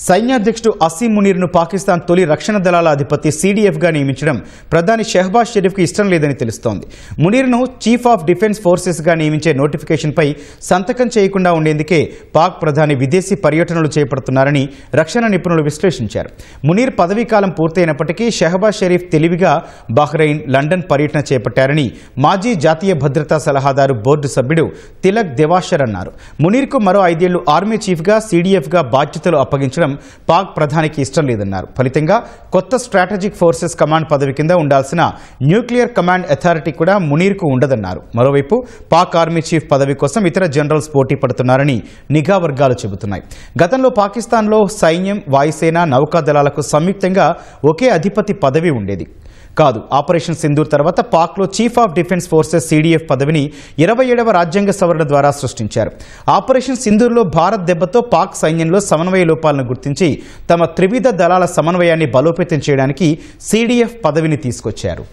సైన్యాధ్యక్షుడు అసీం మునీర్ను పాకిస్తాన్ తొలి రక్షణ దళాల అధిపతి సీడీఎఫ్గా నియమించడం ప్రధాని షెహబాజ్ షరీఫ్కు ఇష్టం లేదని తెలుస్తోంది. మునీర్ను చీఫ్ ఆఫ్ డిఫెన్స్ ఫోర్సెస్గా నియమించే నోటిఫికేషన్పై సంతకం చేయకుండా ఉండేందుకే పాక్ ప్రధాని విదేశీ పర్యటనలు చేపడుతున్నారని రక్షణ నిపుణులు విశ్లేషించారు. మునీర్ పదవీకాలం పూర్తయినప్పటికీ షెహబాజ్ షరీఫ్ తెలివిగా బహ్రెయిన్, లండన్ పర్యటన చేపట్టారని మాజీ జాతీయ భద్రతా సలహాదారు బోర్డు సభ్యుడు తిలక్ దేవాషర్ అన్నారు. మునీర్కు మరో 5 ఏళ్లు ఆర్మీ చీఫ్గా, సీడీఎఫ్గా బాధ్యతలు అప్పగించడం పాక్ ప్రధానికి ఇష్టం లేదన్నారు. ఫలితంగా కొత్త స్ట్రాటజిక్ ఫోర్సెస్ కమాండ్ పదవి కింద ఉండాల్సిన న్యూక్లియర్ కమాండ్ అథారిటీ కూడా మునీర్కు ఉండదన్నారు. మరోవైపు పాక్ ఆర్మీ చీఫ్ పదవి కోసం ఇతర జనరల్స్ పోటీ పడుతున్నారని నిఘా వర్గాలు చెబుతున్నాయి. గతంలో పాకిస్తాన్లో సైన్యం, వాయుసేన, నౌకాదళాలకు సంయుక్తంగా ఒకే అధిపతి పదవి ఉండేది కాదు. ఆపరేషన్ సింధూర్ తర్వాత పాక్లో chief of defence forces CDF పదవిని 27వ రాజ్యాంగ సవరణ ద్వారా సృష్టించారు. ఆపరేషన్ సింధూర్లో భారత్ దెబ్బతో పాక్ సైన్యంలో సమన్వయ లోపాలను గుర్తించి తమ త్రివిధ దళాల సమన్వయాన్ని బలోపేతం చేయడానికి సీడీఎఫ్ పదవిని తీసుకొచ్చారు.